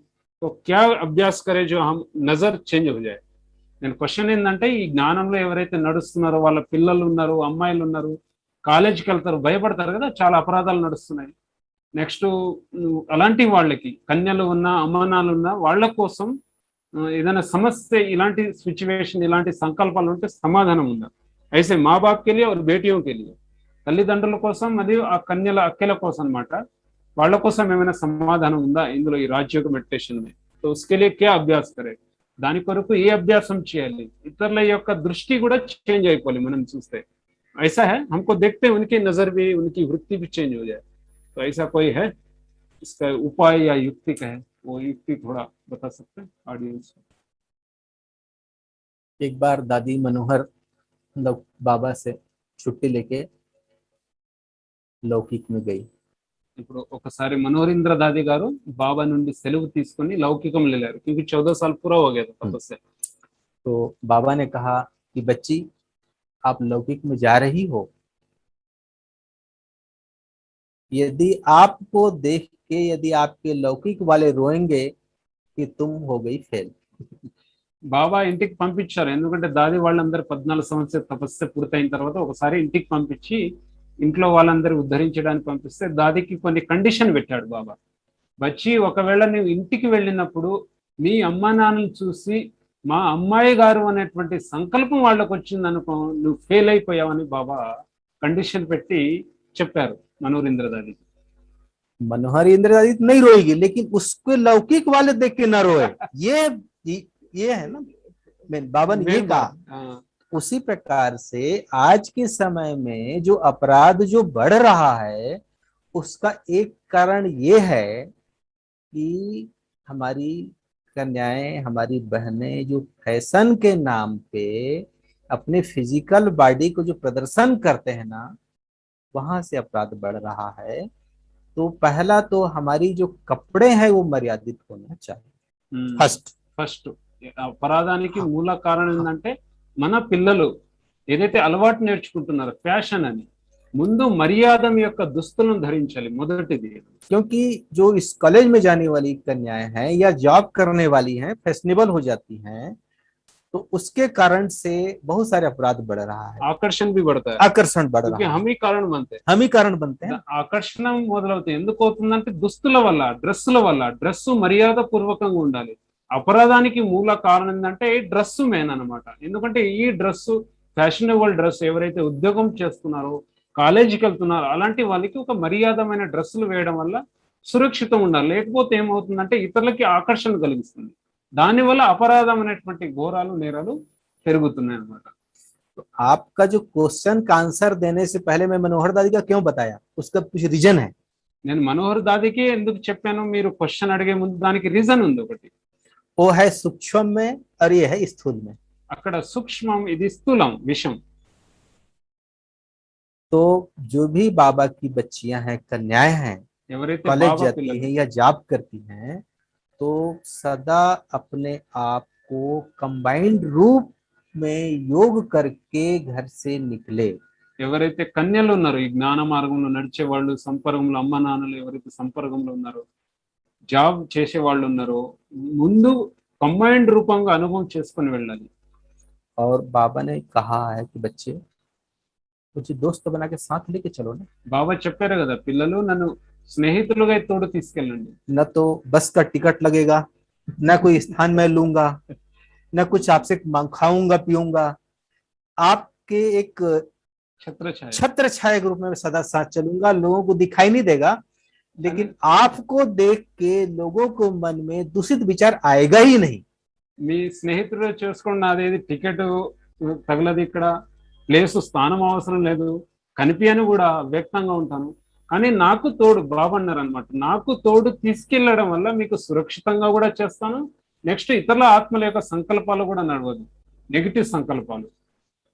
तो क्या अभ्यास करे जो हम नजर చేంజ్ हो जाए. నేను క్వశ్చన్ ఏంటంటే, ఈ జ్ఞానంలో ఎవరైతే నడుస్తున్నారో వాళ్ళ పిల్లలు ఉన్నారు, అమ్మాయిలు ఉన్నారు, కాలేజీకి వెళ్తారు, భయపడతారు కదా, చాలా అపరాధాలు నడుస్తున్నాయి. నెక్స్ట్ అలాంటి వాళ్ళకి, కన్యలు ఉన్న, అమ్మానాలు ఉన్న వాళ్ళ కోసం ఏదైనా సమస్య, ఇలాంటి సిచ్యువేషన్, ఇలాంటి సంకల్పాలు ఉంటే సమాధానం ఉందా? అయితే మా బాప్ के लिए और बेटियों के लिए, తల్లిదండ్రుల కోసం మరియు ఆ కన్యల అక్కల కోసం అన్నమాట, వాళ్ళ కోసం ఏమైనా సమాధానం ఉందా ఇందులో ఈ రాజయోగ మెడిటేషన్ में? तो उसके लिए क्या अभ्यास करे? దాని కొరకు ఏ అభ్యాసం చేయాలి? ఇతరుల యొక్క దృష్టి కూడా చేంజ్ అయిపోవాలి మనం చూస్తే. ऐसा है, हमको देखते हैं उनकी नजर भी, उनकी वृत्ति भी चेंज हो जाए। तो ऐसा कोई है इसका उपाय या युक्ति का है, वो युक्ति थोड़ा बता सकते हैं ऑडियंस को? एक बार दादी मनोहर बाबा से छुट्टी लेके लौकिक में गई। ఇప్పుడు ఒకసారి మనోహరేంద్ర దాది గారు బాబా నుండి సెలవు తీసుకొని లౌకికం వెళ్ళారు, क्योंकि 14 साल पूरा हो गया था तपस्या। तो बाबा ने कहा कि बच्ची आप लौकिक में जा रही हो, यदि आपको देख के यदि आपके लौकिक वाले रोएंगे कि तुम हो गई फेल। బాబా ఇంటికి పంపించారు, ఎందుకంటే దాది వాళ్ళందరూ 14 సంవత్సరాల తపస్సు పూర్తయిన తర్వాత ఒకసారి ఇంటికి పంపించి ఇంట్లో వాళ్ళందరూ ఉద్ధరించడానికి పంపిస్తే దాదికి కొన్ని కండిషన్ పెట్టాడు బాబా. బచ్చి, ఒకవేళ నువ్వు ఇంటికి వెళ్ళినప్పుడు మీ అమ్మా నాన్నని చూసి మా అమ్మాయి గారు అనేటువంటి సంకల్పం వాళ్ళకు వచ్చిందనుకో, నువ్వు ఫెయిల్ అయిపోయావని బాబా కండిషన్ పెట్టి చెప్పారు మనోహరేంద్ర దాదికి. मनोहर इंद्र दादी नहीं रोएगी, लेकिन उसके लौकिक वाले देख के ना रोए। ये है ना, बाबा ने ये कहा। उसी प्रकार से आज के समय में जो अपराध जो बढ़ रहा है, उसका एक कारण ये है कि हमारी कन्याएं, हमारी बहनें जो फैशन के नाम पे अपने फिजिकल बॉडी को जो प्रदर्शन करते हैं ना, वहां से अपराध बढ़ रहा है। तो पहला तो हमारी जो कपड़े हैं वो मर्यादित होना चाहिए। ఫస్ట్ అపరాధానికి మూల కారణం ఏంటంటే మన పిల్లలు ఏదైతే అలవాటు నేర్చుకుంటున్నారో ఫ్యాషన్ అని, ముందు మర్యాద యొక్క దుస్తులను ధరించాలి మొదటిది। क्योंकि जो इस कॉलेज में जाने वाली कन्याएं हैं या जॉब करने वाली हैं, फैशनेबल हो जाती हैं, तो उसके कारण से बहुत सारे अपराध बढ़ रहा है, ఆకర్షణ भी बढ़ता है, आकर्षण बढ़ क्योंकि रहा है, हम ही कारण बनते हैं। हम ही कारण बनते हैं। ఆకర్షణ మొదలవుతుంది, ఎందుకు అవుతుందంటే దుస్తుల వల్ల, డ్రెస్సుల వల్ల। డ్రెస్సు మర్యాద పూర్వకంగా ఉండాలి। అపరాధానికి మూల కారణం ఏంటంటే ఈ డ్రెస్సు మెయిన్ అన్నమాట। ఎందుకంటే ఈ డ్రెస్సు ఫ్యాషనబుల్ డ్రెస్, ఎవరైతే ఉద్యోగం చేస్తున్నారో కాలేజీకి వెళ్తున్నారో అలాంటి వాళ్ళకి ఒక మర్యాదమైన డ్రెస్సులు వేయడం వల్ల సురక్షితం ఉండాలి, లేకపోతే ఏమవుతుందంటే ఇతరులకి ఆకర్షణ కలిగిస్తుంది, దానివల్ల అపరాధం అనేటువంటి ఘోరాలు నేరాలు పెరుగుతున్నాయి అన్నమాట। तो आपका जो क्वेश्चन का आंसर देने से पहले मैं मनोहर दादी का क्यों बताया, उसका कुछ रीजन है। నేను మనోహర్ దాదికి ఎందుకు చెప్పాను, మీరు క్వశ్చన్ అడిగే ముందు దానికి రీజన్ ఉంది ఒకటి। वो है सूक्ष्म में और ये है स्थूल में। అక్కడ సూక్ష్మం, ఇది స్థూలం, విషం। तो जो भी बाबा की बच्चियां हैं, कन्याएं हैं, ఎవరైతే कॉलेज బాబా जाती పిల్లలు हैं या जॉब करती हैं, तो सदा अपने आप को कंबाइंड रूप में योग करके घर से निकले। ఎవరైతే కన్యలు ఉన్నారో, ఈ జ్ఞాన మార్గంలో నడిచే వాళ్ళు, సంపర్కంలో అమ్మ నాన్నలు ఎవరైతే సంపర్కంలో ఉన్నారో, జాబ్ చేసే వాళ్ళు ఉన్నారో, ముందు కంబైన్డ్ రూపంగా అనుభవం చేసుకొని వెళ్ళాలి। और बाबा ने कहा है कि बच्चे कुछ दोस्त बना के साथ लेके चलो ना, బాబా చెప్పారు కదా, పిల్లలు నన్ను స్నేహితులుగా తోడు తీసుకెళ్ళండి। न तो बस का टिकट लगेगा, न कोई स्थान मैं लूंगा, न कुछ आपसे खाऊंगा पीऊंगा, आपके एक ఛత్రఛాయ, छत्र छाया के रूप में सदा साथ चलूंगा। लोगों को दिखाई नहीं देगा, लेकिन आपको देख के लोगों को मन में दूषित विचार आएगा ही नहीं। మీ స్నేహితుడు చూసుకోండి, నాదేది టికెట్ తగలదు, ఇక్కడ ప్లేస్ స్థానం అవసరం లేదు, కనిపించని కూడా వ్యక్తంగా ఉంటాను, కానీ నాకు తోడు బాబా అన్నారు అనమాట, నాకు తోడు తీసుకెళ్లడం వల్ల మీకు సురక్షితంగా కూడా చేస్తాను, నెక్స్ట్ ఇతరుల ఆత్మల యొక్క సంకల్పాలు కూడా నడవదు, నెగిటివ్ సంకల్పాలు,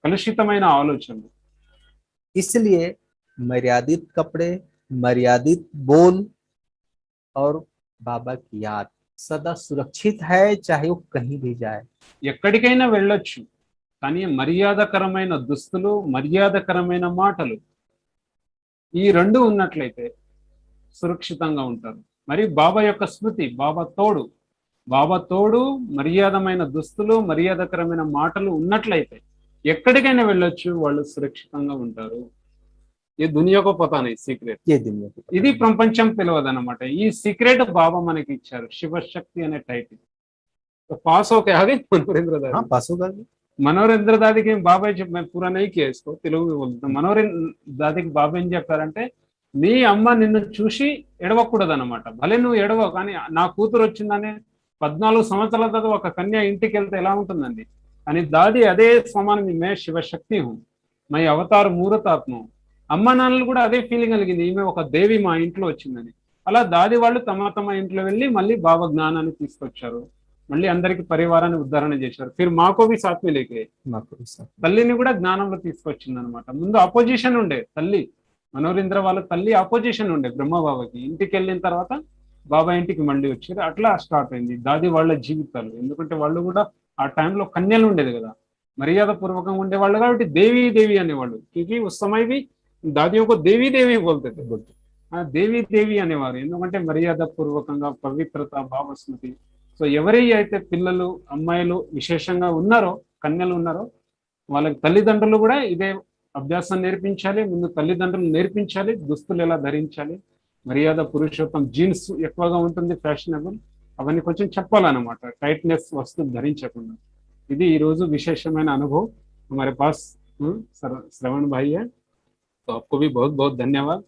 కలుషితమైన ఆలోచనలు। इसलिए मर्यादित कपड़े, मर्यादित बोल और बाबा की याद सदा सुरक्षित है, चाहे वो कहीं भी जाए। ఎక్కడికైనా వెళ్ళొచ్చు, కానీ మర్యాదకరమైన దుస్తులు, మర్యాదకరమైన మాటలు, ఈ రెండు ఉన్నట్లయితే సురక్షితంగా ఉంటారు। మరి బాబా యొక్క స్మృతి, బాబా తోడు, మర్యాదమైన దుస్తులు, మర్యాదకరమైన మాటలు ఉన్నట్లయితే ఎక్కడికైనా వెళ్ళొచ్చు, వాళ్ళు సురక్షితంగా ఉంటారు। ఈ దునియాకు పతానే సీక్రెట్, ये दुनिया की ఇది ప్రపంచం తెలియదన్నమాట। ఈ సీక్రెట్ బాబా మనకి ఇచ్చారు, శివశక్తి అనే టైటిల్। पास हो के आगे मनोहरेंद्र दादी, हाँ पास होगा। మనోహరేంద్ర దాదికి బాబాయ్ मैं पूरा नहीं किया इसको, తెలుగు में बोलता। మనోహరేంద్ర దాదికి బాబా ఏం చెప్పారంటే, నీ అమ్మ నిన్ను చూసి ఎడవకూడదు అన్నమాట, భలే నువ్వు ఎడవ, కానీ నా కూతురు వచ్చిందని 14 సంవత్సరాల తర్వాత ఒక కన్య ఇంటికి వెళ్తే ఎలా ఉంటుందండి అని। దాది అదే సమానం, మే శివశక్తి హూ, మై అవతార్ మూరతాత్మ. అమ్మ నాన్నలు కూడా అదే ఫీలింగ్ కలిగింది, ఈమె ఒక దేవి మా ఇంట్లో వచ్చిందని. అలా దాది వాళ్ళు తమ తమ ఇంట్లో వెళ్ళి మళ్ళీ బాబా జ్ఞానాన్ని తీసుకొచ్చారు, మళ్ళీ అందరికి పరివారాన్ని ఉద్ధరణ చేశారు. ఫిర్ మాకో भी साथ में लेके తల్లిని కూడా జ్ఞానంలో తీసుకొచ్చింది అనమాట. ముందు అపోజిషన్ ఉండే, తల్లి మనోరేంద్ర వాళ్ళ తల్లి అపోజిషన్ ఉండే బ్రహ్మబాబాకి. ఇంటికి వెళ్ళిన తర్వాత బాబా ఇంటికి మళ్ళీ వచ్చారు. అట్లా స్టార్ట్ అయింది దాది వాళ్ళ జీవితాలు. ఎందుకంటే వాళ్ళు కూడా ఆ టైంలో కన్యలు ఉండేది కదా, మర్యాద పూర్వకంగా ఉండేవాళ్ళు కాబట్టి దేవి దేవి అనేవాళ్ళు. క్యూకి ఉస్ సమయ भी दादियों को देवी देवी बोलते थे, దేవి దేవి అనేవారు. ఎందుకంటే మర్యాద పూర్వకంగా, పవిత్రత, భావస్మృతి. సో ఎవరి అయితే పిల్లలు అమ్మాయిలు విశేషంగా ఉన్నారో, కన్యలు ఉన్నారో, వాళ్ళకి తల్లిదండ్రులు కూడా ఇదే అభ్యాసం నేర్పించాలి. ముందు తల్లిదండ్రులు నేర్పించాలి దుస్తులు ఎలా ధరించాలి, మర్యాద పురుషోత్తం, జీన్స్ ఎక్కువగా ఉంటుంది ఫ్యాషనబుల్, అవన్నీ కొంచెం చెప్పాలన్నమాట, టైట్నెస్ వస్తువు ధరించకుండా. ఇది ఈ రోజు విశేషమైన అనుభవం हमारे पास श्रवण भाई है. तो आपको भी बहुत बहुत धन्यवाद.